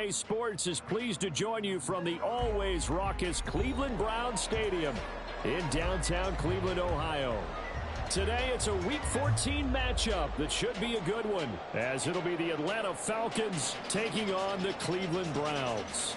EA Sports is pleased to join you from the always raucous Cleveland Browns Stadium in downtown Cleveland, Ohio. Today, it's a Week 14 matchup that should be a good one, as it'll be the Atlanta Falcons taking on the Cleveland Browns.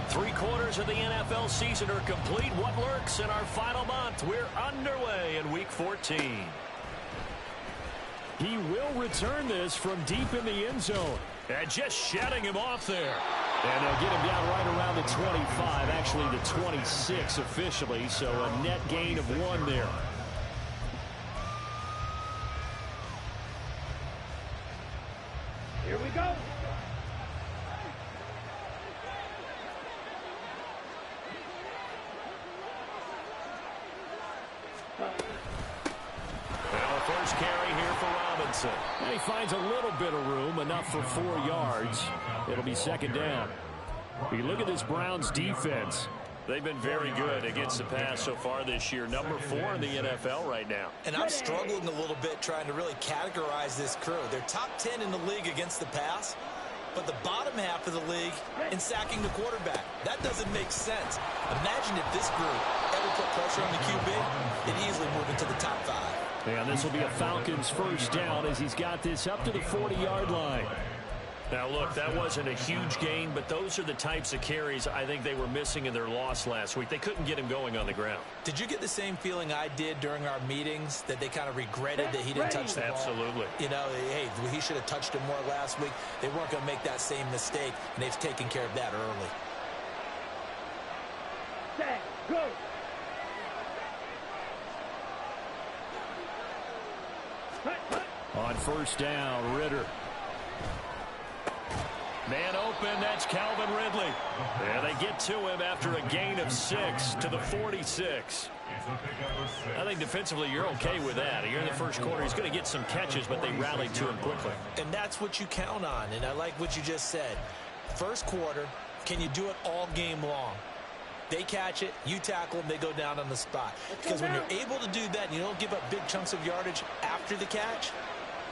Three-quarters of the NFL season are complete. What lurks in our final month? We're underway in Week 14. He will return this from deep in the end zone. And just shedding him off there. And they'll get him down right around the 25, actually the 26 officially, so a net gain of 1 there. Here we go. First carry here for Robinson. And he finds a little bit of room, enough for 4 yards. It'll be second down. You look at this Browns defense. They've been very good against the pass so far this year. Number 4 in the NFL right now. And I'm struggling a little bit trying to really categorize this crew. They're top 10 in the league against the pass, but the bottom half of the league in sacking the quarterback. That doesn't make sense. Imagine if this group ever put pressure on the QB, they'd easily move into the top 5. And this will be a Falcons first down as he's got this up to the 40-yard line. Now, look, that wasn't a huge gain, but those are the types of carries I think they were missing in their loss last week. They couldn't get him going on the ground. Did you get the same feeling I did during our meetings, that they kind of regretted that he didn't touch the ball? Absolutely. You know, hey, he should have touched him more last week. They weren't going to make that same mistake, and they've taken care of that early. Set, go. On first down, Ritter. Man open, that's Calvin Ridley. And they get to him after a gain of 6 to the 46. I think defensively you're okay with that. Here in the first quarter, he's going to get some catches, but they rallied to him quickly. And that's what you count on, and I like what you just said. First quarter, can you do it all game long? They catch it, you tackle them, they go down on the spot. Because when you're able to do that and you don't give up big chunks of yardage after the catch,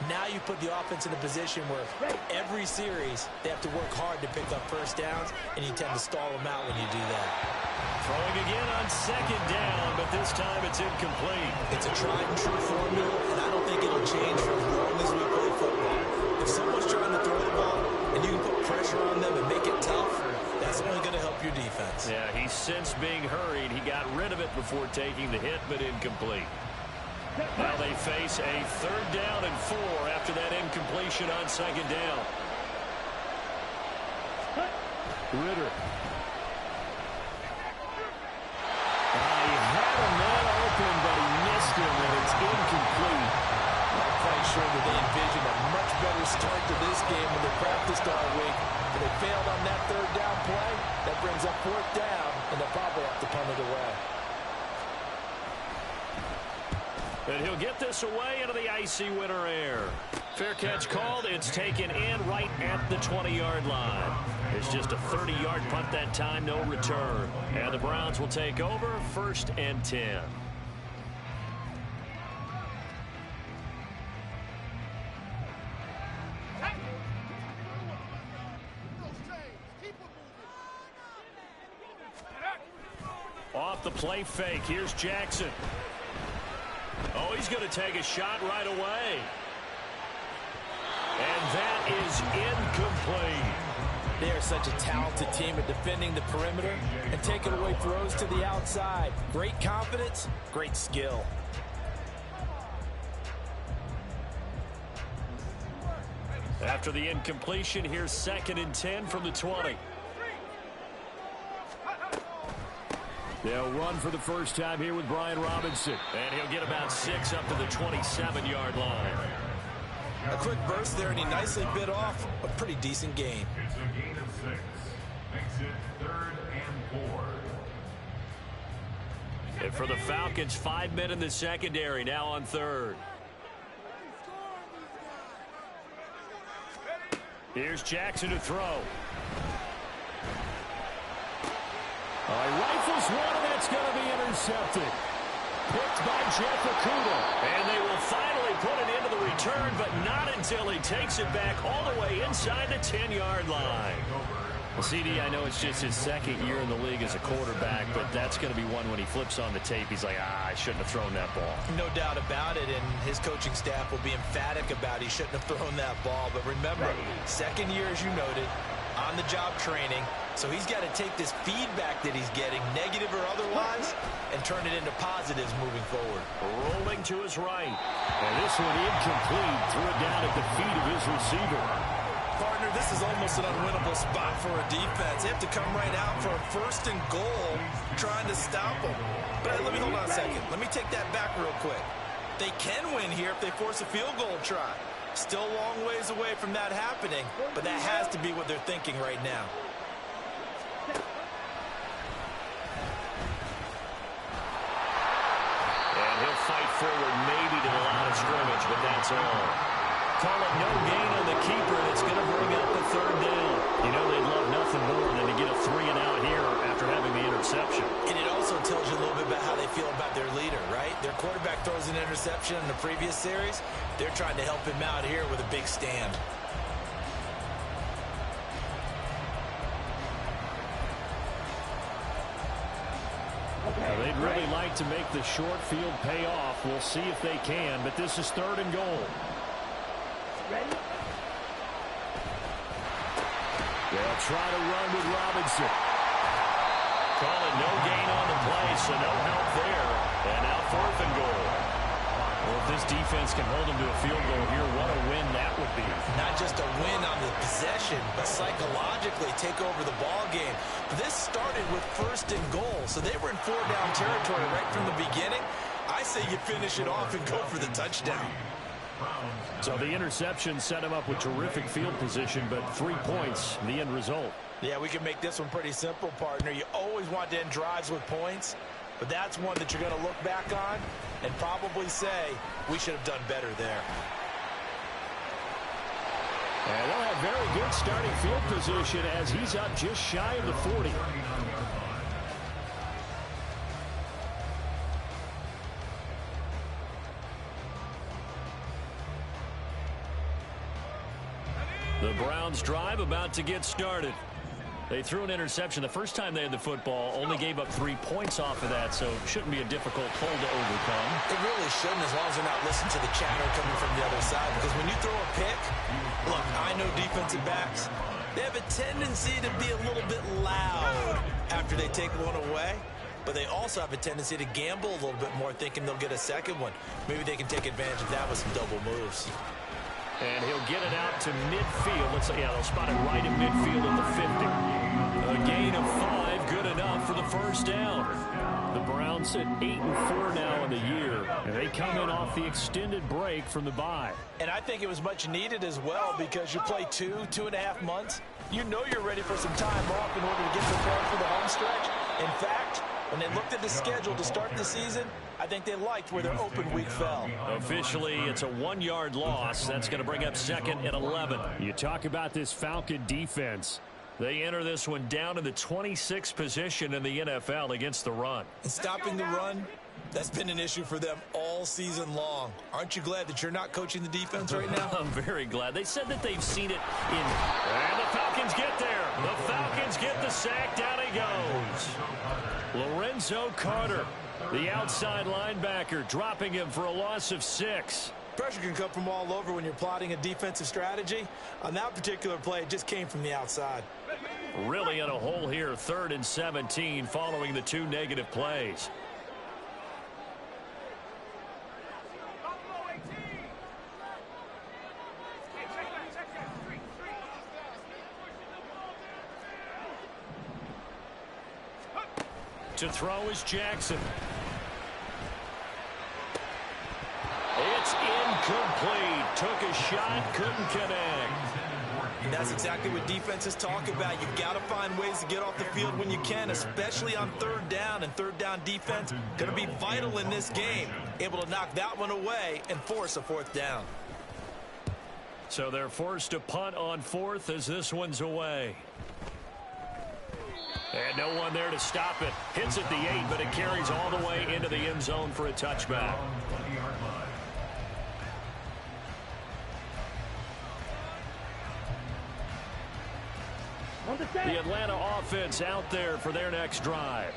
now you put the offense in a position where every series they have to work hard to pick up first downs, and you tend to stall them out when you do that. Throwing again on second down, but this time it's incomplete. It's a tried-and-true formula, and I don't think it'll change for as long as we play football. If someone's trying to throw the ball and you can put pressure on them and make it tough, that's only going to help your defense. Yeah, he's since being hurried. He got rid of it before taking the hit, but incomplete. Now they face a third down and 4 after that incompletion on second down. Ritter. He had a man open, but he missed him, and it's incomplete. I'm quite sure that they envisioned a much better start to this game when they practiced all week. But they failed on that third down play. That brings up fourth down, and they'll probably have to punt it away. And he'll get this away into the icy winter air. Fair catch called. It's taken in right at the 20-yard line. It's just a 30-yard punt that time, no return. And the Browns will take over, 1st and 10. Off the play fake. Here's Jackson. Oh, he's going to take a shot right away. And that is incomplete. They are such a talented team at defending the perimeter and taking away throws to the outside. Great confidence, great skill. After the incompletion, here's 2nd and 10 from the 20. They'll run for the first time here with Brian Robinson. And he'll get about 6 up to the 27-yard line. A quick burst there, and he nicely bit off a pretty decent gain. It's a gain of 6. Makes it 3rd and 4. And for the Falcons, 5 men in the secondary now on 3rd. Here's Jackson to throw. He rifles one, and that's going to be intercepted. Picked by Jeff Okudah. And they will finally put it into the return, but not until he takes it back all the way inside the 10-yard line. Well, CD, I know it's just his second year in the league as a quarterback, but that's going to be one when he flips on the tape. He's like, I shouldn't have thrown that ball. No doubt about it, and his coaching staff will be emphatic about he shouldn't have thrown that ball. But remember, second year, as you noted, on-the-job training, so he's got to take this feedback that he's getting, negative or otherwise, and turn it into positives moving forward. Rolling to his right. And this one incomplete. Threw it down at the feet of his receiver. Partner, this is almost an unwinnable spot for a defense. They have to come right out for a 1st and goal trying to stop them. But let me hold on a second. Let me take that back real quick. They can win here if they force a field goal try. Still a long ways away from that happening, but that has to be what they're thinking right now. And he'll fight forward maybe to the line of scrimmage, but that's all. Call it no gain on the keeper, and it's going to bring up the 3rd down. You know they'd love nothing more than to get a 3-and-out here after having the interception. And it also tells you a little bit about how they feel about their leader, right? Their quarterback throws an interception in the previous series. They're trying to help him out here with a big stand. Now, they'd really like to make the short field pay off. We'll see if they can, but this is 3rd and goal. Ready? They'll try to run with Robinson. Call it no gain on the play, so no help there. And now 4th and goal. Well, if this defense can hold them to a field goal here, what a win that would be. Not just a win on the possession, but psychologically take over the ball game. This started with 1st and goal, so they were in 4-down territory right from the beginning. I say you finish it off and go for the touchdown. So the interception set him up with terrific field position, but 3 points, the end result. Yeah, we can make this one pretty simple, partner. You always want to end drives with points, but that's one that you're going to look back on and probably say, we should have done better there. And they'll have very good starting field position as he's up just shy of the 40. The Browns drive about to get started. They threw an interception the first time they had the football, only gave up 3 points off of that, so it shouldn't be a difficult hole to overcome. It really shouldn't, as long as they're not listening to the chatter coming from the other side, because when you throw a pick, look, I know defensive backs, they have a tendency to be a little bit loud after they take one away, but they also have a tendency to gamble a little bit more, thinking they'll get a second one. Maybe they can take advantage of that with some double moves. And he'll get it out to midfield. Let's say, yeah, they'll spot it right in midfield at the 50. A gain of 5, good enough for the 1st down. The Browns sit 8-4 now in the year, and they come in off the extended break from the bye. And I think it was much needed as well, because you play 2.5 months. You know you're ready for some time off in order to get prepared for the home stretch. In fact, when they looked at the schedule to start the season, I think they liked where their open week fell. Officially, it's a 1-yard loss. That's going to bring up 2nd and 11. You talk about this Falcon defense. They enter this one down in the 26th position in the NFL against the run. And stopping the run, that's been an issue for them all season long. Aren't you glad that you're not coaching the defense right now? I'm very glad. They said that they've seen it in... And the Falcons get there. The Falcons get the sack. Down he goes. Lorenzo Carter, the outside linebacker, dropping him for a loss of 6. Pressure can come from all over when you're plotting a defensive strategy. On that particular play, it just came from the outside. Really in a hole here, 3rd and 17 following the 2 negative plays. To throw is Jackson. It's incomplete. Took a shot, couldn't connect. And that's exactly what defenses talk about. You've got to find ways to get off the field when you can, especially on 3rd down. And 3rd down defense going to be vital in this game. Able to knock that one away and force a 4th down. So they're forced to punt on 4th as this one's away. And no one there to stop it. Hits at the 8, but it carries all the way into the end zone for a touchback. The Atlanta offense out there for their next drive.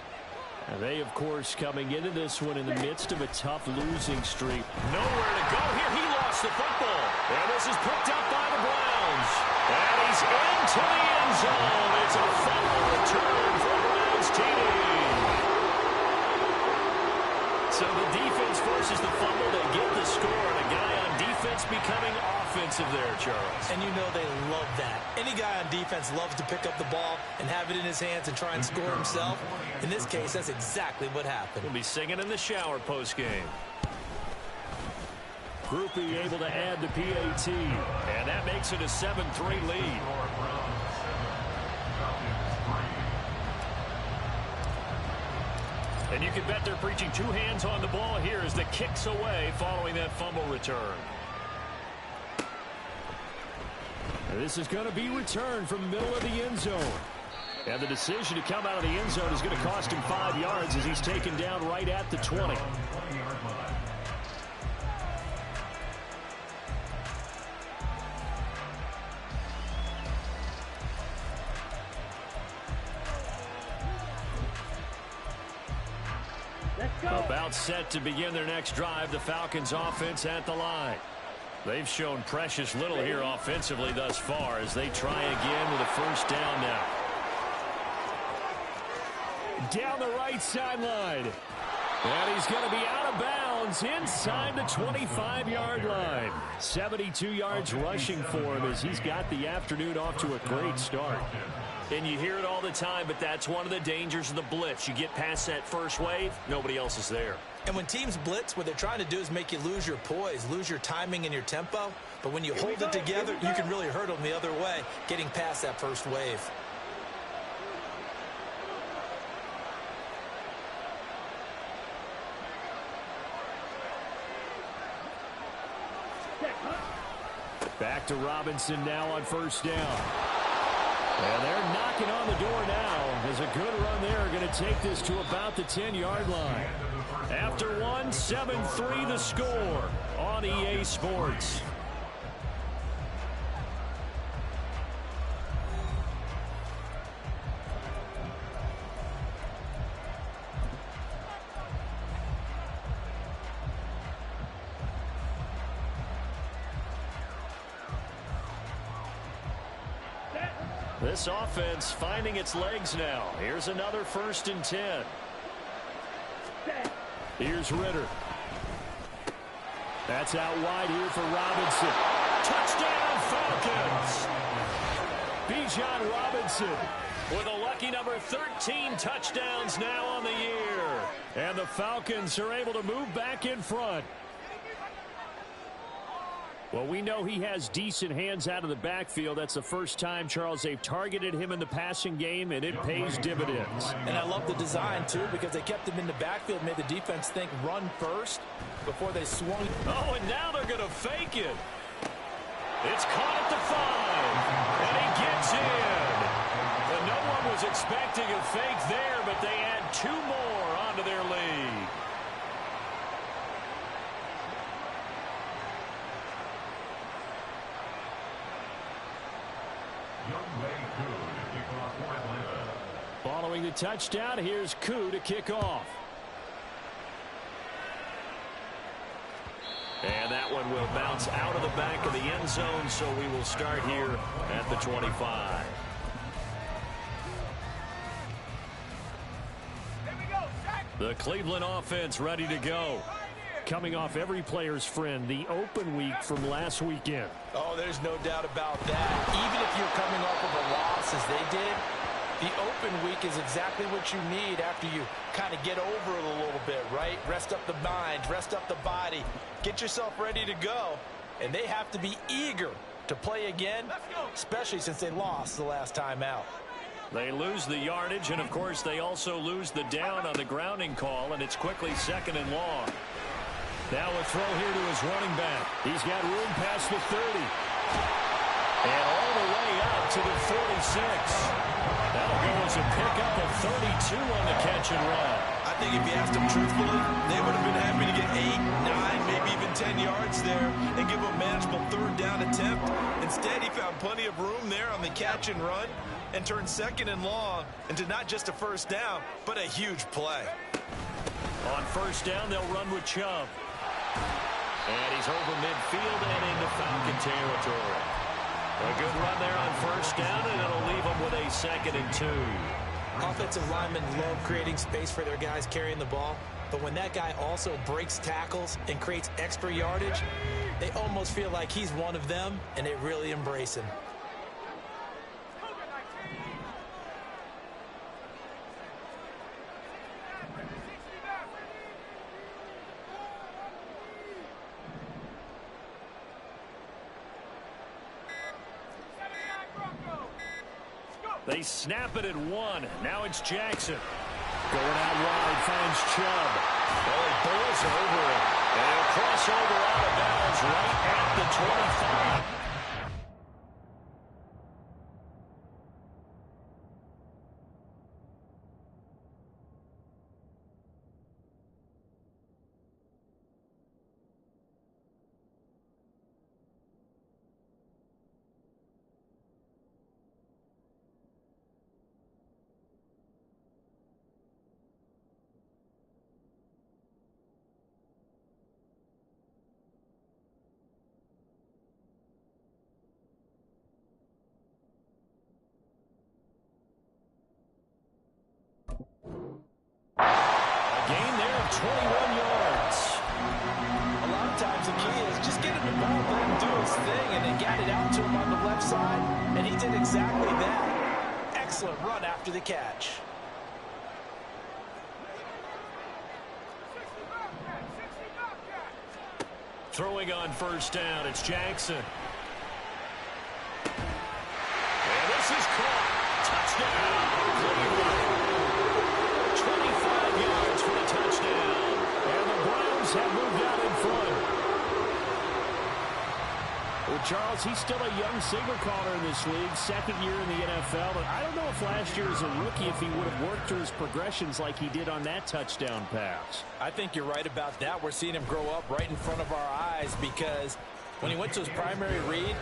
And they, of course, coming into this one in the midst of a tough losing streak. Nowhere to go here. He lost the football. And this is picked up by the Browns. And he's into the end zone. It's a fumble return for the Browns team. So the defense forces the fumble. They get the score. And a guy on defense becoming offensive there, Charles. And you know they love that. Any guy on defense loves to pick up the ball and have it in his hands and try and score himself. In this case, that's exactly what happened. He'll be singing in the shower postgame. Groupie able to add the PAT. And that makes it a 7-3 lead. And you can bet they're preaching 2 hands on the ball here as the kick's away following that fumble return. And this is going to be returned from the middle of the end zone. And the decision to come out of the end zone is going to cost him 5 yards as he's taken down right at the 20. About set to begin their next drive, the Falcons offense at the line. They've shown precious little here offensively thus far as they try again with a first down now. Down the right sideline. And he's going to be out of bounds inside the 25-yard line. 72 yards rushing for him as he's got the afternoon off to a great start. And you hear it all the time, but that's one of the dangers of the blitz. You get past that first wave, nobody else is there. And when teams blitz, what they're trying to do is make you lose your poise, lose your timing and your tempo. But when you hold it together, you can really hurt them the other way, getting past that first wave. Back to Robinson now on first down. And they're knocking on the door now. There's a good run there. Going to take this to about the 10-yard line. After 1, 7-3 the score on EA Sports. This offense finding its legs now. Here's another 1st and 10. Here's Ritter. That's out wide here for Robinson. Touchdown Falcons! Bijan Robinson with a lucky number 13 touchdowns now on the year. And the Falcons are able to move back in front. Well, we know he has decent hands out of the backfield. That's the first time, Charles, they've targeted him in the passing game, and it pays dividends. And I love the design, too, because they kept him in the backfield, made the defense think run first before they swung. Oh, and now they're going to fake it. It's caught at the 5, and he gets in. And no one was expecting a fake there, but they add 2 more onto their lead. Following the touchdown, here's Koo to kick off. And that one will bounce out of the back of the end zone, so we will start here at the 25. The Cleveland offense ready to go. Coming off every player's friend, the open week from last weekend. Oh, there's no doubt about that. Even if you're coming off of a loss as they did, the open week is exactly what you need after you kind of get over it a little bit, right? Rest up the mind, rest up the body, get yourself ready to go. And they have to be eager to play again, especially since they lost the last time out. They lose the yardage, and, of course, they also lose the down on the grounding call, and it's quickly 2nd and long. Now a throw here to his running back. He's got room past the 30. And all the way up to the 46. That'll go as a pickup of 32 on the catch and run. I think if you asked them truthfully, they would have been happy to get 8, 9, maybe even 10 yards there and give a manageable third down attempt. Instead, he found plenty of room there on the catch and run and turned second and long into not just a first down, but a huge play. On first down, they'll run with Chubb. And he's over midfield and into Falcon territory. A good run there on first down, and it'll leave them with a 2nd and 2. Offensive linemen love creating space for their guys carrying the ball, but when that guy also breaks tackles and creates extra yardage, they almost feel like he's one of them, and they really embrace him. They snap it at 1. Now it's Jackson. Going out wide, finds Chubb. Oh, he bulls over it. And he'll cross over out of bounds right at the 25. A gain there of 21 yards. A lot of times the key is just get him the ball, let him do his thing, and they got it out to him on the left side, and he did exactly that. Excellent run after the catch. Throwing on first down, it's Jackson. And this is caught. Touchdown, Cleveland. 25 yards for the touchdown. And the Browns have moved out in front. Well, Charles, he's still a young signal caller in this league, 2nd year in the NFL. But I don't know if last year as a rookie, if he would have worked through his progressions like he did on that touchdown pass. I think you're right about that. We're seeing him grow up right in front of our eyes because when he went to his primary read,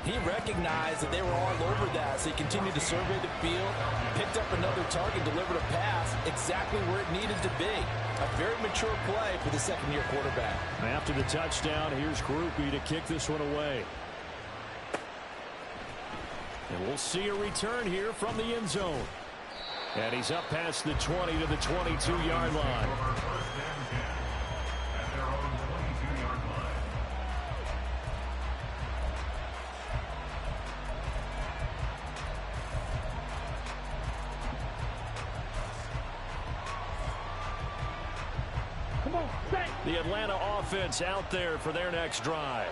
he recognized that they were all over that, so he continued to survey the field, picked up another target, delivered a pass exactly where it needed to be. A very mature play for the 2nd-year quarterback. After the touchdown, here's Groupie to kick this one away. And we'll see a return here from the end zone. And he's up past the 20 to the 22-yard line. The Atlanta offense out there for their next drive.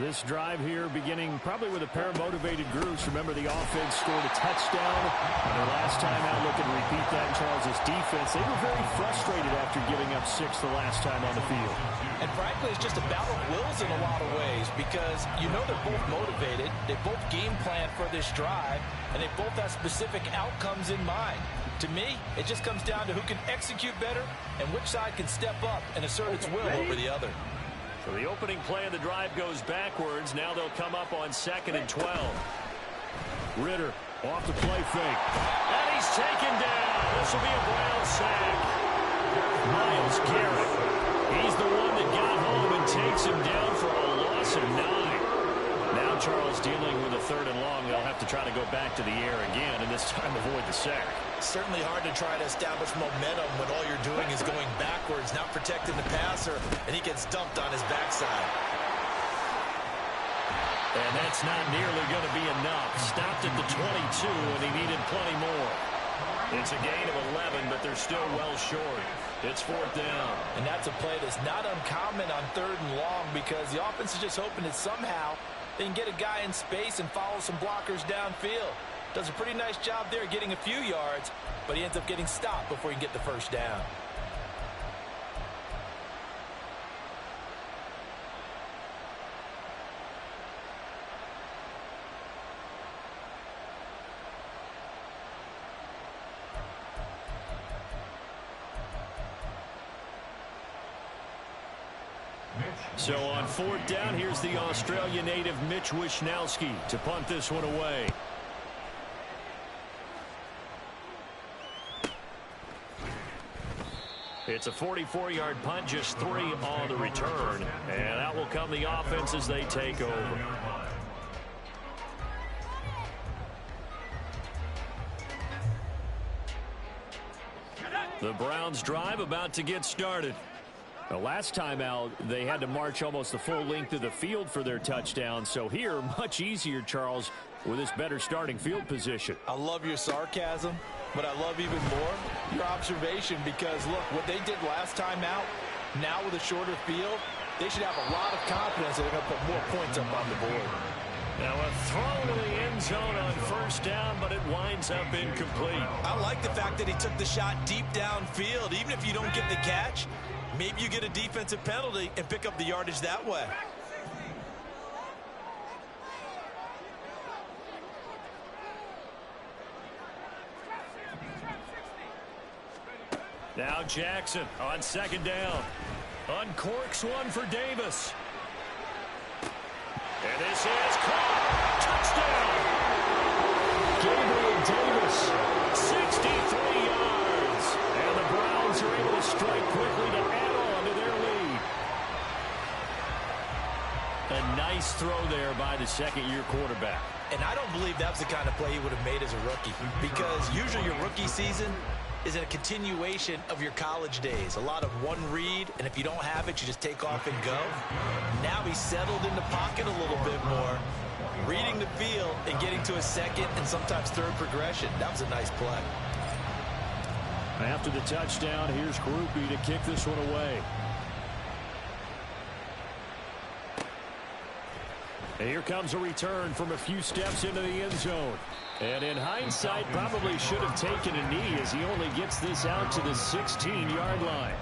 This drive here beginning probably with a pair of motivated groups. Remember, the offense scored a touchdown. Their last time out, look and repeat that in Charles' defense. They were very frustrated after giving up 6 the last time on the field. And frankly, it's just a battle of wills in a lot of ways because you know they're both motivated. They both game plan for this drive, and they both have specific outcomes in mind. To me, it just comes down to who can execute better and which side can step up and assert its will over the other. So the opening play of the drive goes backwards. Now they'll come up on 2nd and 12. Ritter off the play fake. And he's taken down. This will be a Brown sack. Myles Garrett. He's the one that got home and takes him down for a loss of 9. Now Charles dealing with a 3rd and long. They'll have to try to go back to the air again and this time avoid the sack. Certainly hard to try to establish momentum when all you're doing is going backwards, not protecting the passer, and he gets dumped on his backside. And that's not nearly going to be enough. Stopped at the 22, and he needed plenty more. It's a gain of 11, but they're still well short. It's 4th down. And that's a play that's not uncommon on 3rd and long because the offense is just hoping that somehow they can get a guy in space and follow some blockers downfield. Does a pretty nice job there getting a few yards, but he ends up getting stopped before he can get the first down. So on fourth down, here's the Australia native Mitch Wishnowsky to punt this one away. It's a 44-yard punt, just 3 on the return. And out will come the offense as they take over. The Browns drive about to get started. The last time out, they had to march almost the full length of the field for their touchdown. So here, much easier, Charles, with this better starting field position. I love your sarcasm, but I love even more your observation, because, look, what they did last time out, now with a shorter field, they should have a lot of confidence that they're going to put more points up on the board. Now a throw to the end zone on first down, but it winds up incomplete. I like the fact that he took the shot deep downfield. Even if you don't get the catch, maybe you get a defensive penalty and pick up the yardage that way. Now Jackson on second down. Uncorks one for Davis. And this is caught. Touchdown. Gabriel Davis, 63 yards. And the Browns are able to strike quickly to add on to their lead. A nice throw there by the second-year quarterback. And I don't believe that was the kind of play he would have made as a rookie, because usually your rookie season is a continuation of your college days. A lot of one read, and if you don't have it, you just take off and go. Now he's settled in the pocket a little bit more, reading the field and getting to a second and sometimes third progression. That was a nice play. After the touchdown, here's Grupe to kick this one away. And here comes a return from a few steps into the end zone. And in hindsight, probably should have taken a knee, as he only gets this out to the 16-yard line.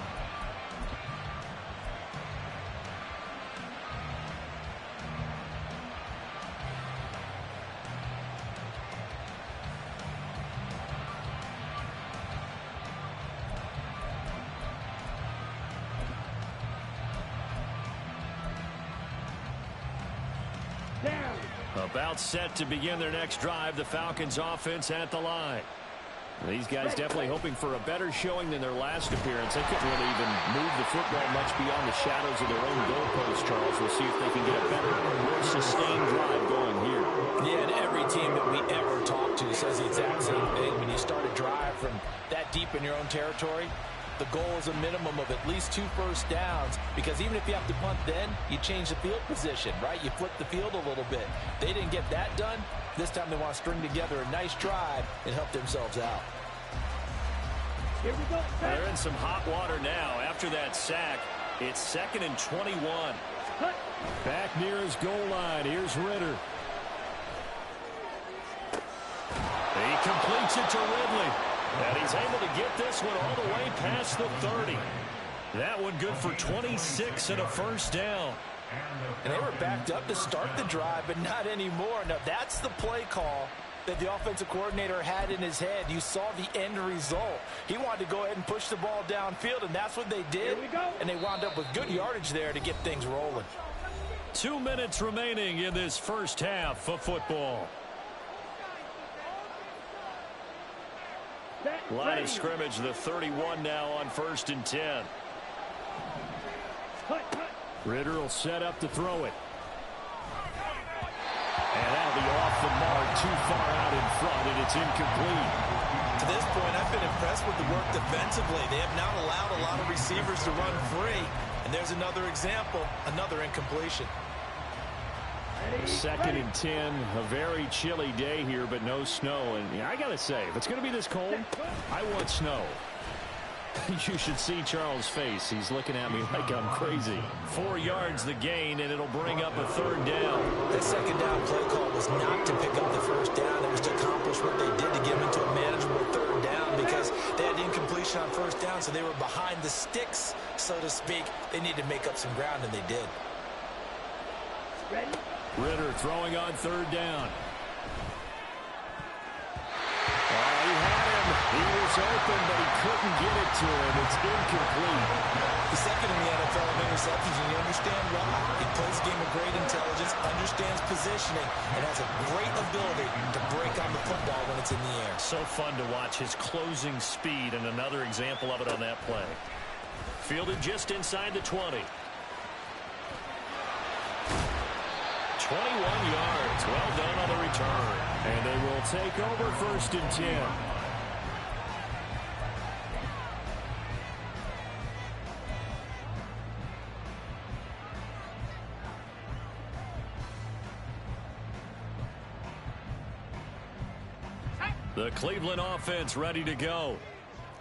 About set to begin their next drive, the Falcons offense at the line. These guys definitely hoping for a better showing than their last appearance. They couldn't really even move the football much beyond the shadows of their own goalpost, Charles. We'll see if they can get a better, more sustained drive going here. Yeah, and every team that we ever talk to says the exact same thing. When you start a drive from that deep in your own territory, the goal is a minimum of at least 2 first downs, because even if you have to punt then, you change the field position, right? You flip the field a little bit. They didn't get that done. This time they want to string together a nice drive and help themselves out. Here we go. They're in some hot water now. After that sack, it's 2nd and 21. Back near his goal line. Here's Ritter. He completes it to Ridley. And he's able to get this one all the way past the 30. That one good for 26 and a first down. And they were backed up to start the drive, but not anymore. Now, that's the play call that the offensive coordinator had in his head. You saw the end result. He wanted to go ahead and push the ball downfield, and that's what they did. Here we go. And they wound up with good yardage there to get things rolling. 2 minutes remaining in this first half of football. Line of scrimmage, the 31 now on 1st and 10. Ritter will set up to throw it. And that'll be off the mark, too far out in front, and it's incomplete. To this point, I've been impressed with the work defensively. They have not allowed a lot of receivers to run free. And there's another example, another incompletion. 2nd and 10, a very chilly day here, but no snow. And yeah, I got to say, if it's going to be this cold, I want snow. You should see Charles' face. He's looking at me like I'm crazy. 4 yards the gain, and it'll bring up a 3rd down. That 2nd down play call was not to pick up the first down. It was to accomplish what they did to get them into a manageable 3rd down, because they had incompletion on 1st down, so they were behind the sticks, so to speak. They needed to make up some ground, and they did. Ready? Ritter throwing on 3rd down. Oh, he had him. He was open, but he couldn't get it to him. It's incomplete. The second in the NFL in interceptions, and you understand why. He plays a game of great intelligence, understands positioning, and has a great ability to break on the football when it's in the air. So fun to watch his closing speed, and another example of it on that play. Fielded just inside the 20. 21 yards. Well done on the return. And they will take over 1st and 10. The Cleveland offense ready to go.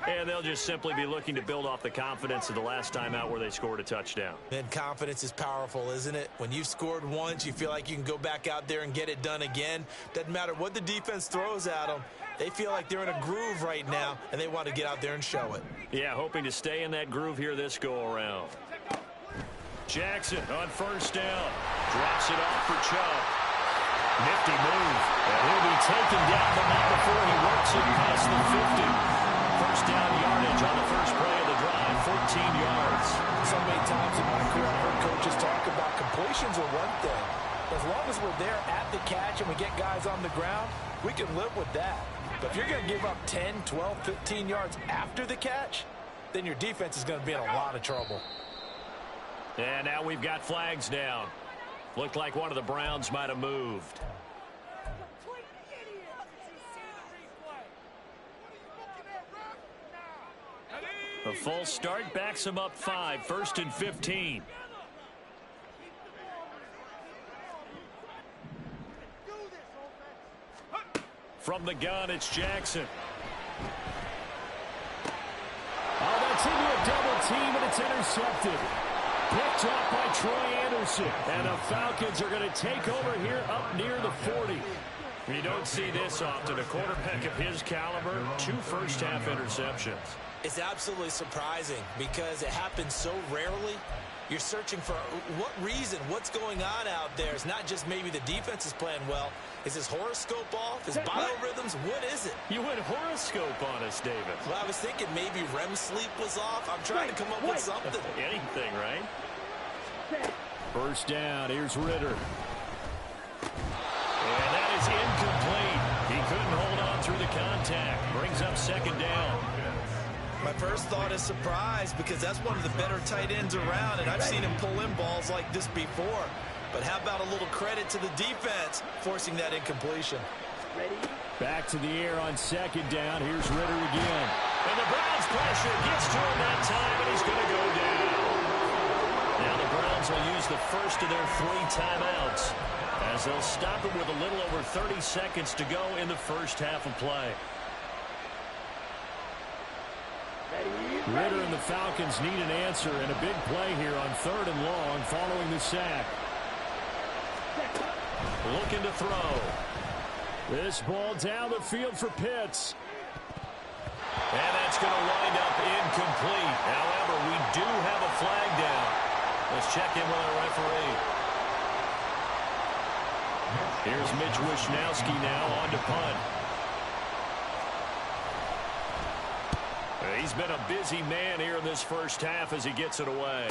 And they'll just simply be looking to build off the confidence of the last time out where they scored a touchdown. And confidence is powerful, isn't it? When you've scored once, you feel like you can go back out there and get it done again. Doesn't matter what the defense throws at them. They feel like they're in a groove right now, and they want to get out there and show it. Yeah, hoping to stay in that groove here this go-around. Jackson on 1st down. Drops it off for Chubb. Nifty move. And he'll be taken down, but not before he works it past the 50. 1st down yardage on the first play of the drive, 14 yards. So many times in my career, I've heard coaches talk about completions are one thing. As long as we're there at the catch and we get guys on the ground, we can live with that. But if you're going to give up 10, 12, 15 yards after the catch, then your defense is going to be in a lot of trouble. And now we've got flags down. Looked like one of the Browns might have moved. A full start backs him up 5, 1st and 15. From the gun, it's Jackson. Oh, that's into a double team, and it's intercepted. Picked up by Troy Anderson. And the Falcons are going to take over here up near the 40. You don't see this often. A quarterback of his caliber, 2 first-half interceptions. It's absolutely surprising because it happens so rarely. You're searching for what reason, what's going on out there. It's not just maybe the defense is playing well. Is his horoscope off? His biorhythms? What is it? You went horoscope on us, David. Well, I was thinking maybe REM sleep was off. I'm trying to come up with something. Anything, right? 1st down. Here's Ritter. And that is incomplete. He couldn't hold on through the contact. Brings up 2nd down. My first thought is surprise because that's one of the better tight ends around, and I've seen him pull in balls like this before. But how about a little credit to the defense forcing that incompletion? Back to the air on 2nd down. Here's Ritter again. And the Browns pressure gets to him that time, and he's going to go down. Now the Browns will use the first of their 3 timeouts as they'll stop it with a little over 30 seconds to go in the first half of play. Ritter and the Falcons need an answer, and a big play here on 3rd and long following the sack. Looking to throw. This ball down the field for Pitts. And that's going to wind up incomplete. However, we do have a flag down. Let's check in with our referee. Here's Mitch Wishnowsky now on to punt. He's been a busy man here in this first half as he gets it away.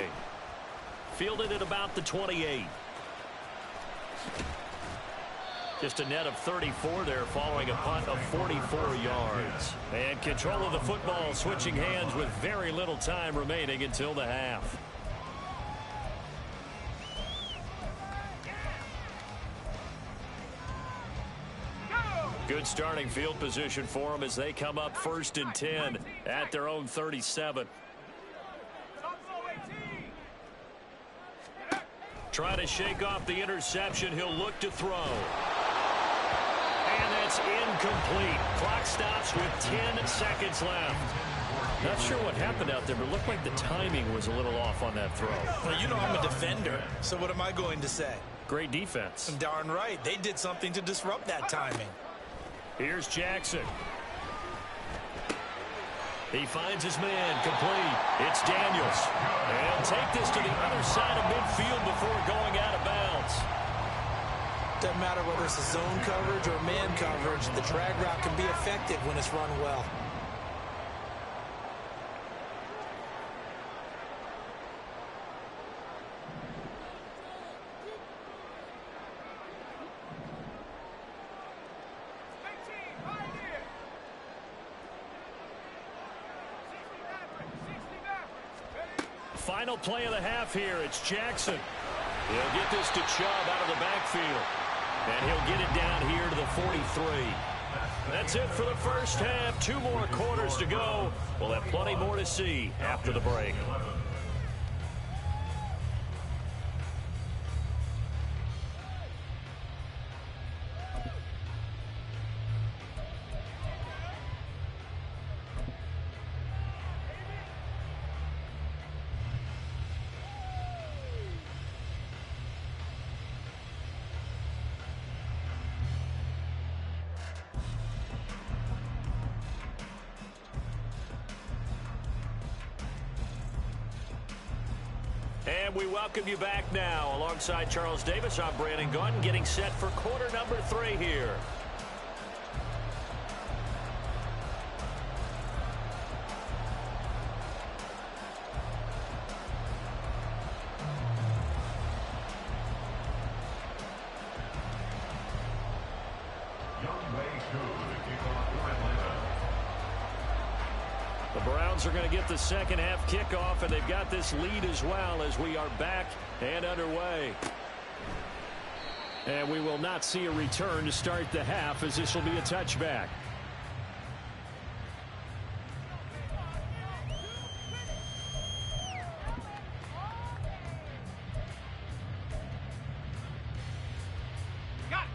Fielded at about the 28. Just a net of 34 there following a punt of 44 yards. And control of the football switching hands with very little time remaining until the half. Good starting field position for them as they come up 1st and 10 at their own 37. Trying to shake off the interception. He'll look to throw. And that's incomplete. Clock stops with 10 seconds left. Not sure what happened out there, but it looked like the timing was a little off on that throw. Well, you know I'm a defender, so what am I going to say? Great defense. Darn right. They did something to disrupt that timing. Here's Jackson. He finds his man complete. It's Daniels. And take this to the other side of midfield before going out of bounds. Doesn't matter whether it's a zone coverage or man coverage, the drag route can be effective when it's run well. Final play of the half here. It's Jackson. He'll get this to Chubb out of the backfield. And he'll get it down here to the 43. That's it for the first half. 2 more quarters to go. We'll have plenty more to see after the break. And we welcome you back now. Alongside Charles Davis, I'm Brandon Gaudin, getting set for quarter number 3 here. The Browns are going to get the second half kickoff, and they've got this lead as well as we are back and underway. And we will not see a return to start the half, as this will be a touchback.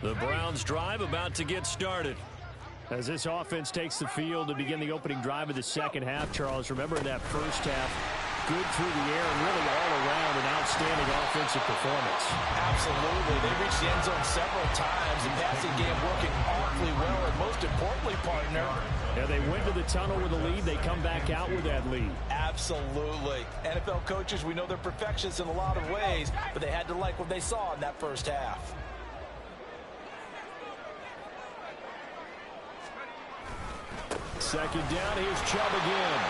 The Browns drive about to get started. As this offense takes the field to begin the opening drive of the second half, Charles, remember that first half, good through the air and really all around an outstanding offensive performance. Absolutely. They reached the end zone several times. The passing game working awfully well, and most importantly, partner, yeah, they went to the tunnel with a lead. They come back out with that lead. Absolutely. NFL coaches, we know they're perfectionists in a lot of ways, but they had to like what they saw in that first half. Second down, here's Chubb again.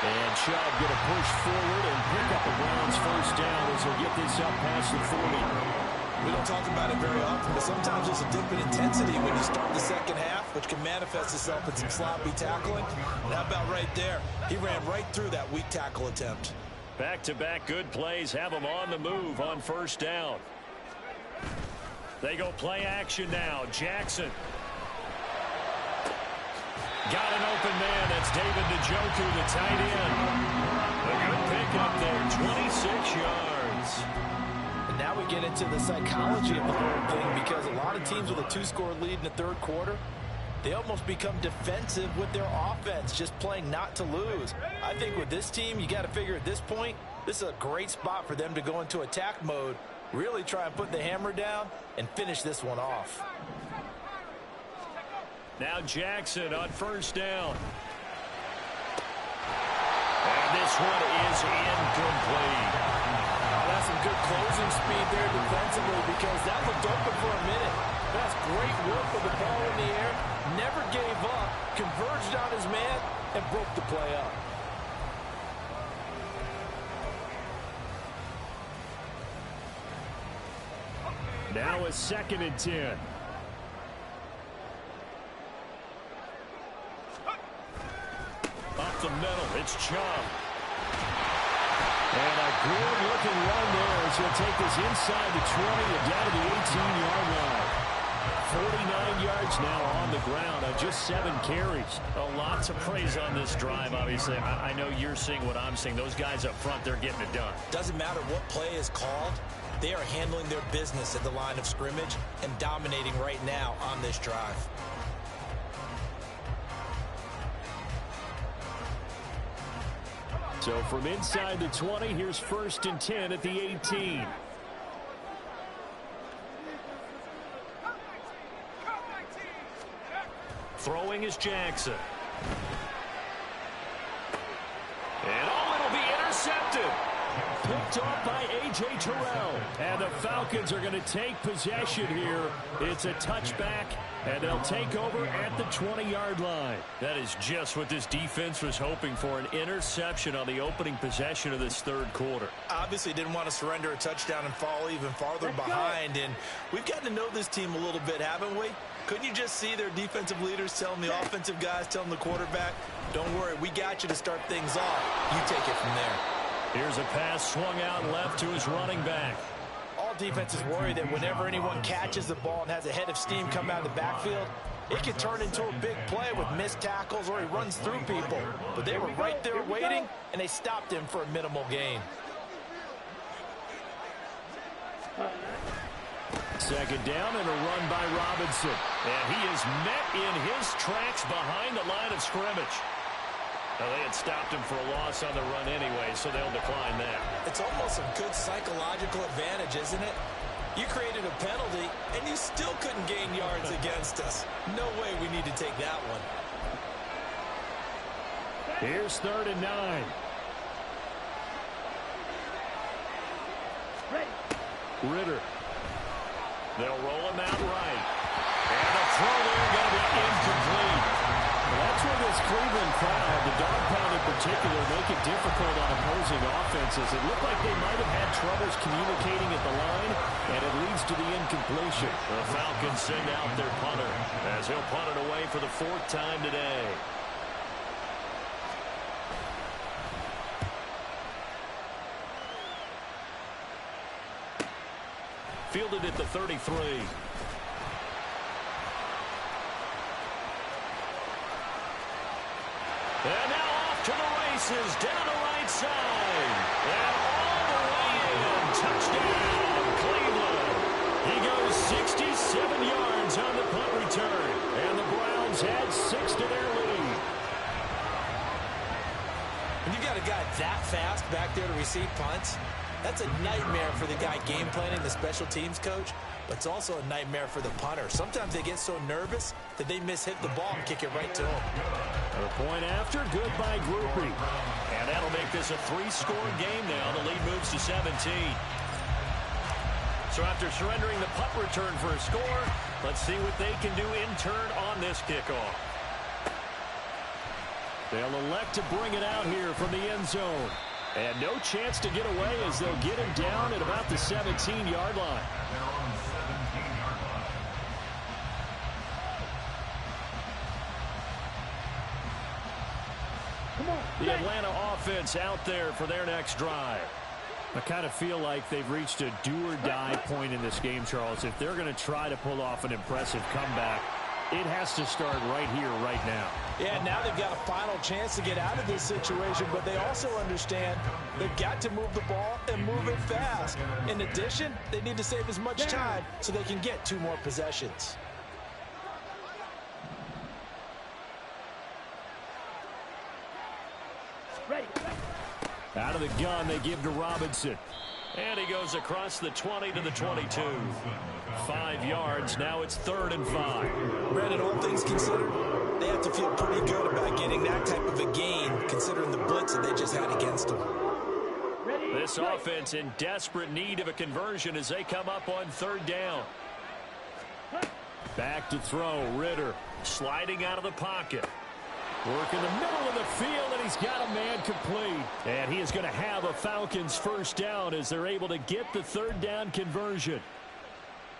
And Chubb going to push forward and pick up the Browns first down as he'll get this up past the 40. We don't talk about it very often, but sometimes there's a dip in intensity when you start the second half, which can manifest itself in some sloppy tackling. And how about right there? He ran right through that weak tackle attempt. Back-to-back good plays have them on the move on first down. They go play action now. Jackson. Got an open man. That's David Njoku, the tight end. A good pickup there, 26 yards. And now we get into the psychology of the whole thing, because a lot of teams with a 2-score lead in the third quarter, they almost become defensive with their offense, just playing not to lose. I think with this team, you got to figure at this point, this is a great spot for them to go into attack mode, really try and put the hammer down and finish this one off. Now Jackson on first down. And this one is incomplete. That's some good closing speed there defensively, because that looked open for a minute. That's great work with the ball in the air. Never gave up, converged on his man, and broke the play up. Now a 2nd and 10. Up the middle, it's Chubb. And a good-looking run there as he'll take this inside the 20 and down to the 18-yard line. 49 yards now on the ground on just 7 carries. A lot to praise on this drive, obviously. I know you're seeing what I'm seeing. Those guys up front, they're getting it done. Doesn't matter what play is called. They are handling their business at the line of scrimmage and dominating right now on this drive. So from inside the 20, here's 1st and 10 at the 18. Throwing is Jackson. And it'll be intercepted. Picked off by A.J. Terrell. And the Falcons are going to take possession here. It's a touchback, and they'll take over at the 20-yard line. That is just what this defense was hoping for, an interception on the opening possession of this third quarter. Obviously didn't want to surrender a touchdown and fall even farther behind. And we've gotten to know this team a little bit, haven't we? Couldn't you just see their defensive leaders telling the offensive guys, telling the quarterback, don't worry, we got you to start things off. You take it from there. Here's a pass swung out left to his running back. All defenses worry that whenever anyone catches the ball and has a head of steam come out of the backfield, it can turn into a big play with missed tackles or he runs through people. But they were right there waiting, and they stopped him for a minimal gain. Second down and a run by Robinson. And he is met in his tracks behind the line of scrimmage. Now, they had stopped him for a loss on the run anyway, so they'll decline that. It's almost a good psychological advantage, isn't it? You created a penalty, and you still couldn't gain yards against us. No way we need to take that one. Here's 3rd and 9. Ritter. They'll roll him out right. And the throw there going to be incomplete. Well, that's where this Cleveland crowd, the dog pound in particular, make it difficult on opposing offenses. It looked like they might have had troubles communicating at the line, and it leads to the incompletion. The Falcons send out their punter as he'll punt it away for the 4th time today. Fielded at the 33. And now off to the races, down the right side. And all the way in. Touchdown, Cleveland. He goes 67 yards on the punt return. And the Browns add 6 to their lead. When you got a guy that fast back there to receive punts, that's a nightmare for the guy game planning, the special teams coach, but it's also a nightmare for the punter. Sometimes they get so nervous that they mishit the ball and kick it right to him. A point after, good by Groupie. And that'll make this a 3-score game now. The lead moves to 17. So after surrendering the punt return for a score, let's see what they can do in turn on this kickoff. They'll elect to bring it out here from the end zone. And no chance to get away as they'll get him down at about the 17-yard line. The Atlanta offense out there for their next drive. I kind of feel like they've reached a do-or-die point in this game, Charles. If they're going to try to pull off an impressive comeback, it has to start right here, right now. Yeah, now they've got a final chance to get out of this situation, but they also understand they've got to move the ball and move it fast. In addition, they need to save as much time so they can get 2 more possessions. Out of the gun, they give to Robinson. And he goes across the 20 to the 22. 5 yards. Now it's 3rd and 5. Brandon, all things considered, they have to feel pretty good about getting that type of a gain, considering the blitz that they just had against them. This offense in desperate need of a conversion as they come up on 3rd down. Back to throw. Ritter sliding out of the pocket. Work in the middle of the field, and he's got a man complete. And he is going to have a Falcons 1st down as they're able to get the 3rd down conversion.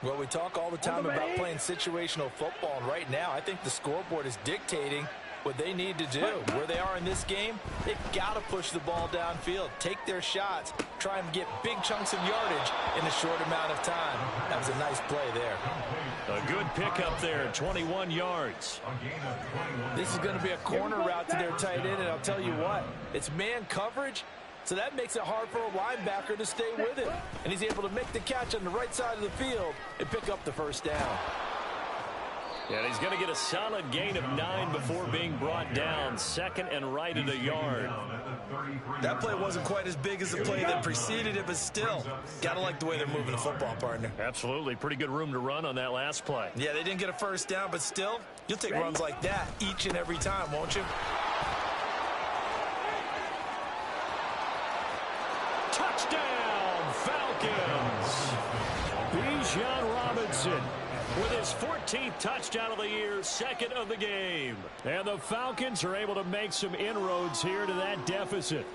Well, we talk all the time about playing situational football, and right now I think the scoreboard is dictating what they need to do. Where they are in this game, they've got to push the ball downfield, take their shots, try and get big chunks of yardage in a short amount of time. That was a nice play there. A good pickup there, 21 yards. This is going to be a corner route to their tight end, and I'll tell you what, it's man coverage, so that makes it hard for a linebacker to stay with it. And he's able to make the catch on the right side of the field and pick up the 1st down. And he's going to get a solid gain of 9 before being brought down. 2nd and right at a yard. That play wasn't quite as big as the play that preceded it, but still, got to like the way they're moving the football, partner. Absolutely. Pretty good room to run on that last play. Yeah, they didn't get a 1st down, but still, you'll take runs like that each and every time, won't you? Touchdown, Falcons! Bijan Robinson with his 14th touchdown of the year, 2nd of the game. And the Falcons are able to make some inroads here to that deficit.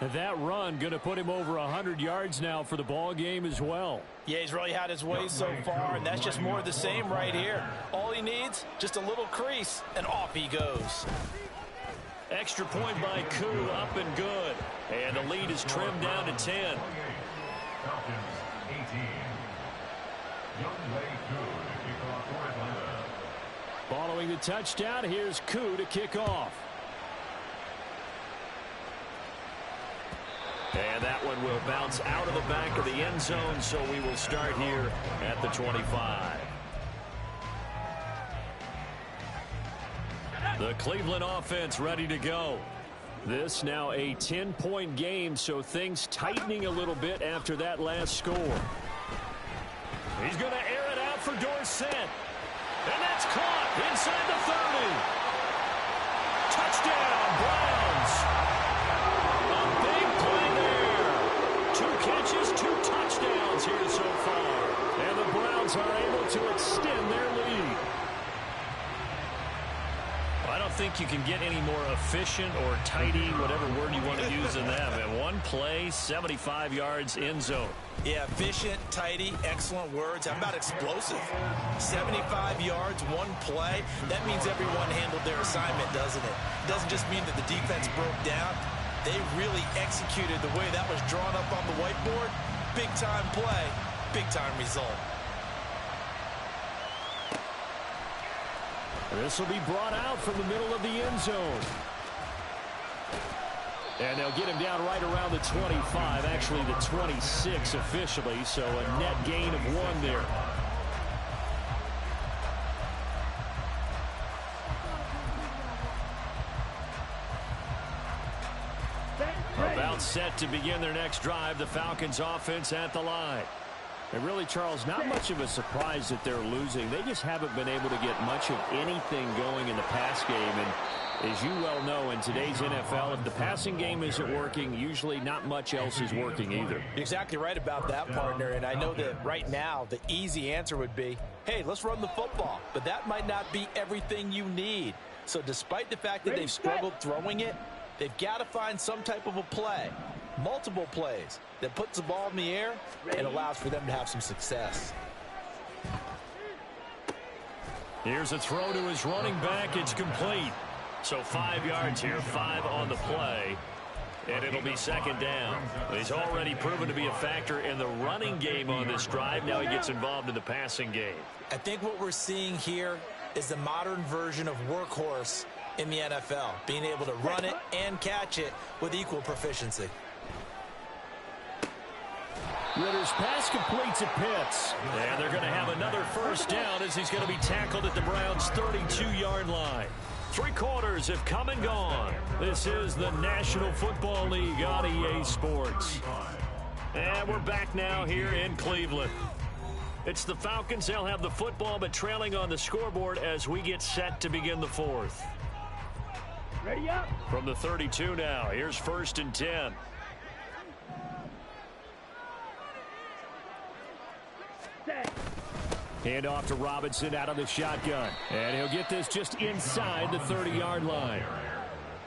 And that run going to put him over 100 yards now for the ball game as well. Yeah, he's really had his way so far, and that's just more of the same right here. All he needs, just a little crease, and off he goes. Extra point by Koo, up and good. And the lead is trimmed down to 10. Falcons 18. Younghoe Koo to kick off for Atlanta. Following the touchdown, here's Koo to kick off. And that one will bounce out of the back of the end zone, so we will start here at the 25. The Cleveland offense ready to go. This now a 10-point game, so things tightening a little bit after that last score. He's going to air it out for Dorsett. And that's caught inside the 30. Touchdown, Browns. A big play there. 2 catches, 2 touchdowns here so far. And the Browns are able to extend their lead. I don't think you can get any more efficient or tidy, whatever word you want to use in that. And 1 play, 75 yards in zone. Yeah, efficient, tidy, excellent words. How about explosive? 75 yards, 1 play. That means everyone handled their assignment, doesn't it? It doesn't just mean that the defense broke down. They really executed the way that was drawn up on the whiteboard. Big-time play, big-time result. This will be brought out from the middle of the end zone. And they'll get him down right around the 25, actually the 26 officially, so a net gain of 1 there. About set to begin their next drive, the Falcons offense at the line. And really, Charles, not much of a surprise that they're losing. They just haven't been able to get much of anything going in the pass game. And as you well know, in today's NFL, if the passing game isn't working, usually not much else is working either. You're exactly right about that, partner. And I know that right now the easy answer would be, hey, let's run the football. But that might not be everything you need. So despite the fact that they've struggled throwing it, they've got to find some type of a play, multiple plays, that puts the ball in the air and allows for them to have some success. Here's a throw to his running back. It's complete. So 5 yards here, 5 on the play. And it'll be second down. He's already proven to be a factor in the running game on this drive. Now he gets involved in the passing game. I think what we're seeing here is the modern version of workhorse in the NFL, being able to run it and catch it with equal proficiency. Ritter's pass completes at Pitts. And they're going to have another first down as he's going to be tackled at the Browns' 32-yard line. 3 quarters have come and gone. This is the National Football League on EA Sports. And we're back now here in Cleveland. It's the Falcons. They'll have the football, but trailing on the scoreboard as we get set to begin the 4th. Ready up. From the 32 now, here's 1st and 10. Hand off to Robinson out of the shotgun. And he'll get this just inside the 30-yard line.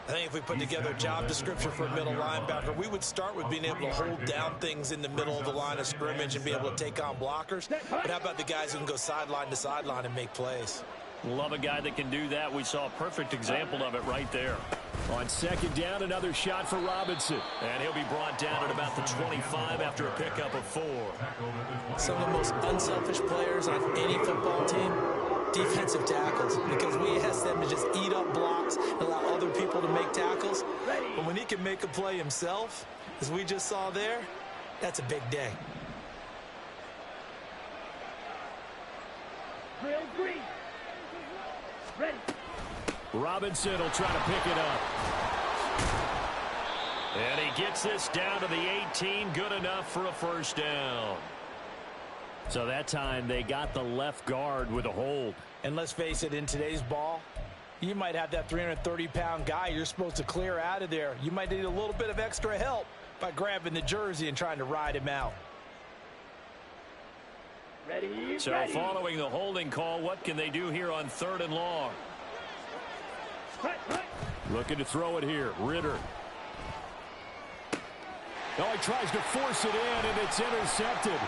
I think if we put together a job description for a middle linebacker, we would start with being able to hold down things in the middle of the line of scrimmage and be able to take on blockers. But how about the guys who can go sideline to sideline and make plays? Love a guy that can do that. We saw a perfect example of it right there. On 2nd down, another shot for Robinson. And he'll be brought down at about the 25 after a pickup of 4. Some of the most unselfish players on any football team, defensive tackles, because we ask them to just eat up blocks and allow other people to make tackles. But when he can make a play himself, as we just saw there, that's a big day. Drill green. Ready. Robinson will try to pick it up. And he gets this down to the 18. Good enough for a first down. So that time they got the left guard with a hold. And let's face it, in today's ball, you might have that 330-pound guy you're supposed to clear out of there. You might need a little bit of extra help by grabbing the jersey and trying to ride him out. Ready. So ready. Following the holding call, what can they do here on 3rd and long? Looking to throw it here. Ritter. Oh, he tries to force it in, and it's intercepted.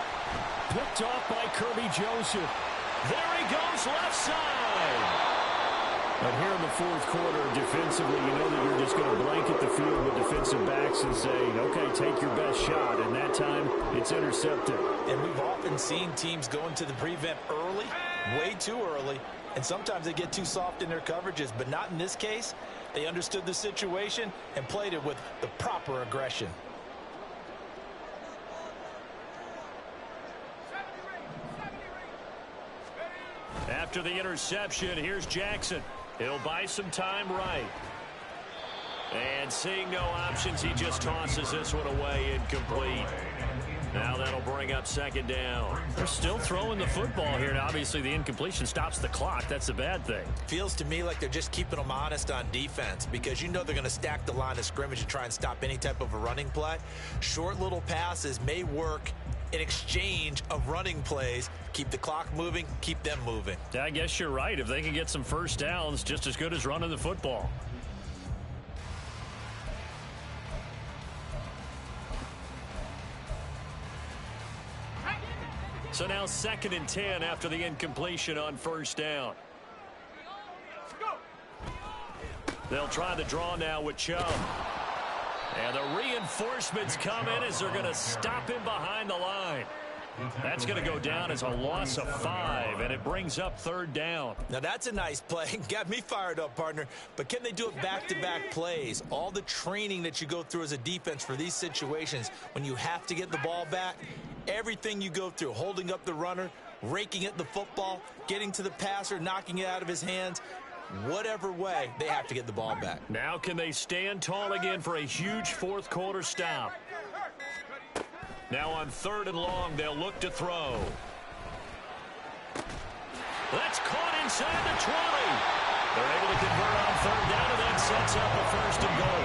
Picked off by Kirby Joseph. There he goes, left side. But here in the fourth quarter, defensively, you know that you're just going to blanket the field with defensive backs and say, okay, take your best shot. And that time, it's intercepted. And we've often seen teams go into the prevent early, way too early, and sometimes they get too soft in their coverages. But not in this case. They understood the situation and played it with the proper aggression. After the interception, here's Jackson. He'll buy some time right. And seeing no options, he just tosses this one away incomplete. Now that'll bring up second down. They're still throwing the football here. Now, obviously, the incompletion stops the clock. That's the bad thing. Feels to me like they're just keeping them honest on defense because you know they're going to stack the line of scrimmage and try and stop any type of a running play. Short little passes may work in exchange of running plays. Keep the clock moving, keep them moving. I guess you're right. If they can get some first downs, just as good as running the football. So now 2nd and 10 after the incompletion on first down. They'll try the draw now with Chubb. And the reinforcements come in as they're going to stop him behind the line. That's going to go down as a loss of 5, and it brings up 3rd down. Now that's a nice play. Got me fired up, partner. But can they do it back-to-back plays? All the training that you go through as a defense for these situations, when you have to get the ball back, everything you go through, holding up the runner, raking at the football, getting to the passer, knocking it out of his hands, whatever way, they have to get the ball back. Now can they stand tall again for a huge fourth quarter stop? Now on 3rd and long, they'll look to throw. That's caught inside the 20. They're able to convert on 3rd down, and that sets up a 1st and goal.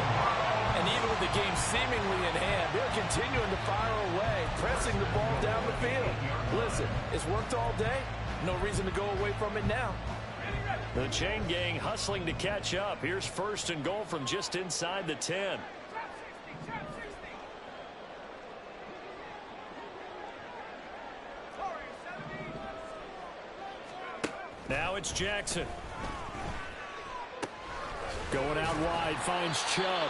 And even with the game seemingly in hand, they're continuing to fire away, pressing the ball down the field. Listen, it's worked all day. No reason to go away from it now. The chain gang hustling to catch up. Here's 1st and goal from just inside the 10. Now it's Jackson. Going out wide, finds Chubb.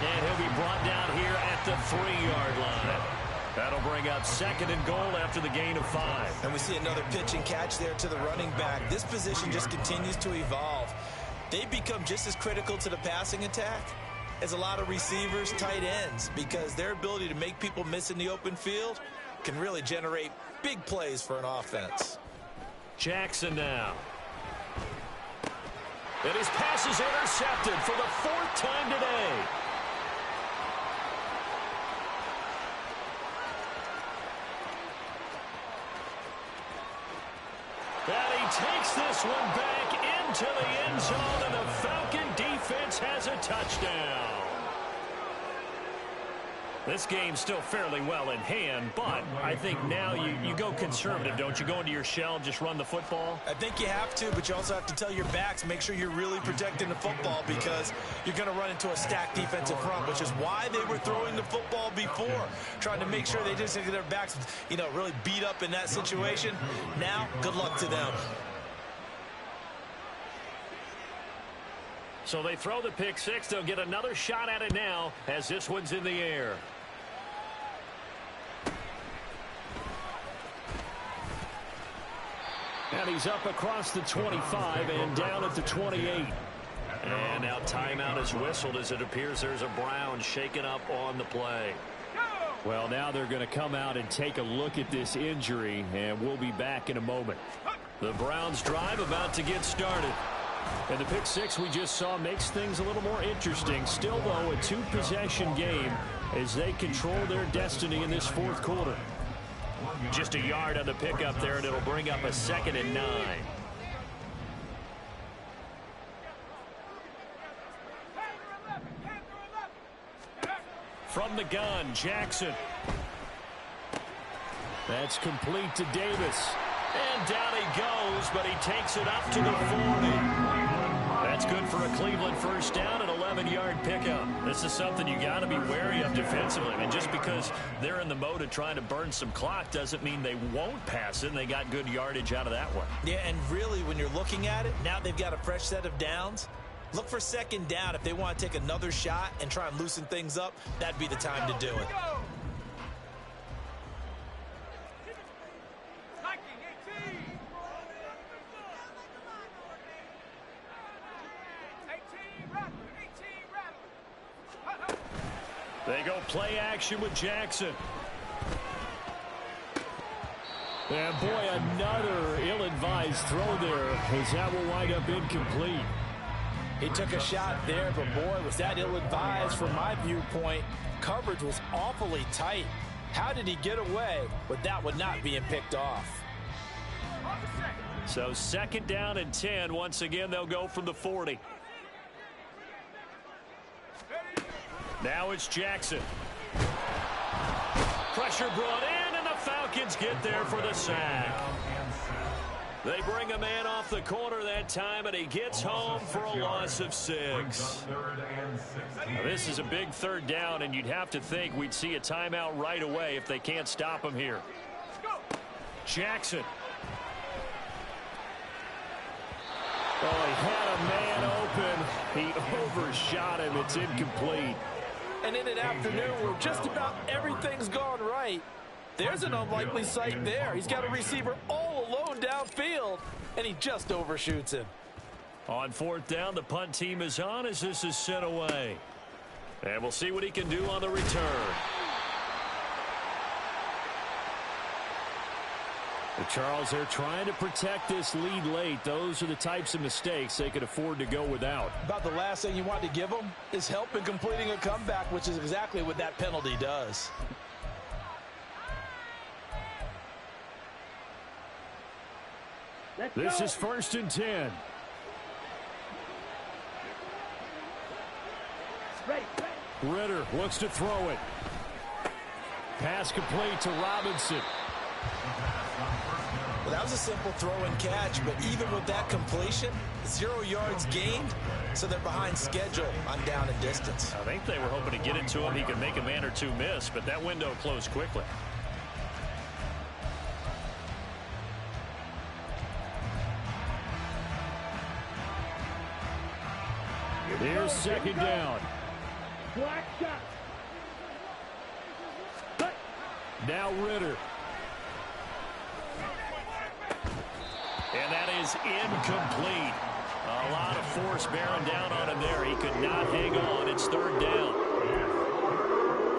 And he'll be brought down here at the 3-yard line. That'll bring up 2nd and goal after the gain of 5. And we see another pitch and catch there to the running back. This position just continues to evolve. They've become just as critical to the passing attack as a lot of receivers, tight ends, because their ability to make people miss in the open field can really generate big plays for an offense. Jackson now. And his pass is intercepted for the 4th time today. And he takes this one back into the end zone, and the Falcon defense has a touchdown. This game's still fairly well in hand, but I think now you go conservative, don't you? Go into your shell and just run the football? I think you have to, but you also have to tell your backs, make sure you're really protecting the football because you're going to run into a stacked defensive front, which is why they were throwing the football before, trying to make sure they didn't get their backs, really beat up in that situation. Now, good luck to them. So they throw the pick 6. They'll get another shot at it now as this one's in the air. And he's up across the 25 and down at the 28. And now timeout is whistled as it appears there's a Brown shaken up on the play. Well, now they're going to come out and take a look at this injury, and we'll be back in a moment. The Browns drive about to get started. And the pick 6 we just saw makes things a little more interesting. Still, though, a 2-possession game as they control their destiny in this fourth quarter. Just a yard on the pickup there, and it'll bring up a 2nd and 9. From the gun, Jackson. That's complete to Davis. And down he goes, but he takes it up to the 40. That's good for a Cleveland first down, an 11-yard pickup. This is something you got to be wary of defensively. I mean, just because they're in the mode of trying to burn some clock doesn't mean they won't pass it, and they got good yardage out of that one. Yeah, and really, when you're looking at it, now they've got a fresh set of downs. Look for second down. If they want to take another shot and try and loosen things up, that'd be the time to do it. They go play action with Jackson. And boy, another ill-advised throw there, as that will wind up incomplete. He took a shot there, but boy, was that ill-advised from my viewpoint. Coverage was awfully tight. How did he get away with that one not being picked off? So second down and 10. Once again, they'll go from the 40. Now it's Jackson. Pressure brought in, and the Falcons get there for the sack. They bring a man off the corner that time, and he gets home for a loss of 6. Now, this is a big third down, and you'd have to think we'd see a timeout right away if they can't stop him here. Jackson. Oh, he had a man open. He overshot him. It's incomplete. And in an afternoon where just about everything's gone right, there's an unlikely sight there. He's got a receiver all alone downfield, and he just overshoots him. On fourth down, the punt team is on as this is sent away. And we'll see what he can do on the return. Charles, they're trying to protect this lead late. Those are the types of mistakes they could afford to go without. About the last thing you want to give them is help in completing a comeback, which is exactly what that penalty does. This is first and 10. Ritter looks to throw it. Pass complete to Robinson. Well, that was a simple throw and catch, but even with that completion, 0 yards gained, so they're behind schedule on down and distance. I think they were hoping to get it to him. He could make a man or two miss, but that window closed quickly. Here's second down. Black shot. Now Ritter. And that is incomplete. A lot of force bearing down on him there. He could not hang on. It's third down.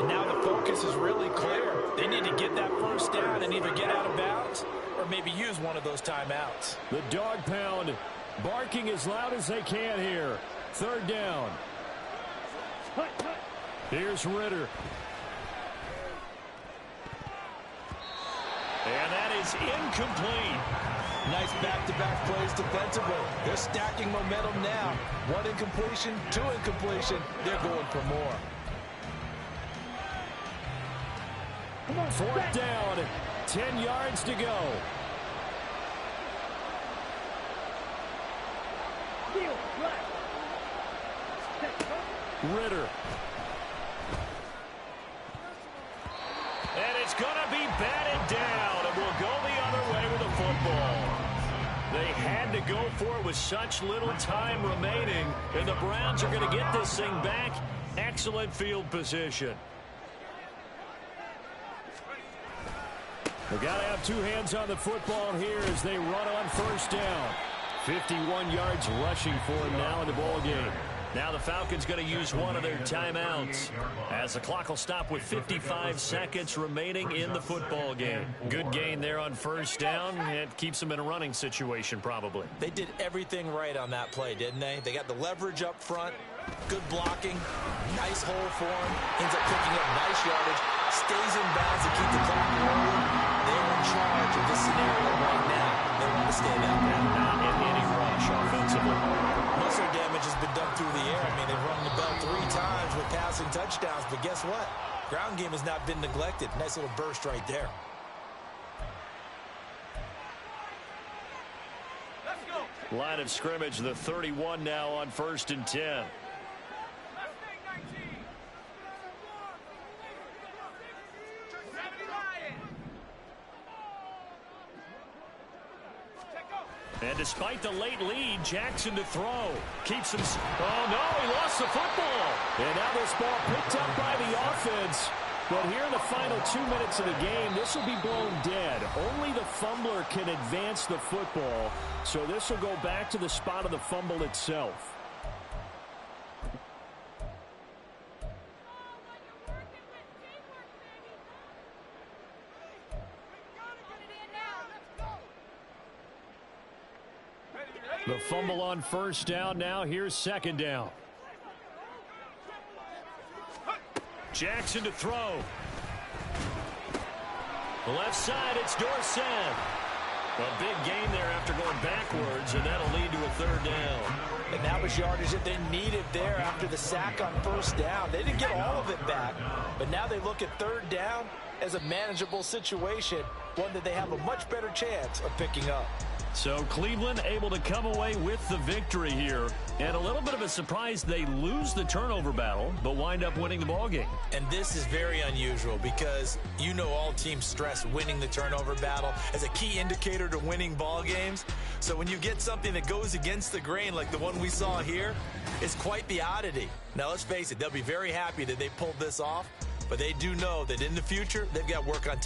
And now the focus is really clear. They need to get that first down and either get out of bounds or maybe use one of those timeouts. The dog pound barking as loud as they can here. Third down. Here's Ritter. And that is incomplete. Nice back-to-back plays defensively. They're stacking momentum now. 1 incompletion, 2 incompletion. They're going for more. Fourth down, 10 yards to go. Ritter. And it's going to be batted down, and we'll go the other way with the football. They had to go for it with such little time remaining, and the Browns are going to get this thing back. Excellent field position. They've got to have 2 hands on the football here as they run on first down. 51 yards rushing for him now in the ball game. Now the Falcons going to use one of their timeouts as the clock will stop with 55 seconds remaining in the football game. Good gain there on first down. It keeps them in a running situation probably. They did everything right on that play, didn't they? They got the leverage up front, good blocking, nice hole for him, ends up picking up nice yardage, stays in bounds to keep the clock rolling. They're in charge of this scenario right now. They want to stay that way. Not in any rush offensively. Most of their damage has been done through the air. I mean, they've rung the bell 3 times with passing touchdowns, but guess what? Ground game has not been neglected. Nice little burst right there. Let's go. Line of scrimmage, the 31 now on 1st and 10. And despite the late lead, Jackson to throw. Keeps him. Oh, no, he lost the football. And now this ball picked up by the offense. But here in the final 2 minutes of the game, this will be blown dead. Only the fumbler can advance the football. So this will go back to the spot of the fumble itself. The fumble on 1st down. Now here's 2nd down. Jackson to throw. The left side, it's Dorsett. A big gain there after going backwards, and that'll lead to a 3rd down. And that was yardage that they needed there after the sack on 1st down. They didn't get all of it back, but now they look at 3rd down as a manageable situation, one that they have a much better chance of picking up. So Cleveland able to come away with the victory here. And a little bit of a surprise, they lose the turnover battle, but wind up winning the ballgame. And this is very unusual because you know all teams stress winning the turnover battle as a key indicator to winning ball games. So when you get something that goes against the grain like the one we saw here, it's quite the oddity. Now let's face it, they'll be very happy that they pulled this off, but they do know that in the future they've got work on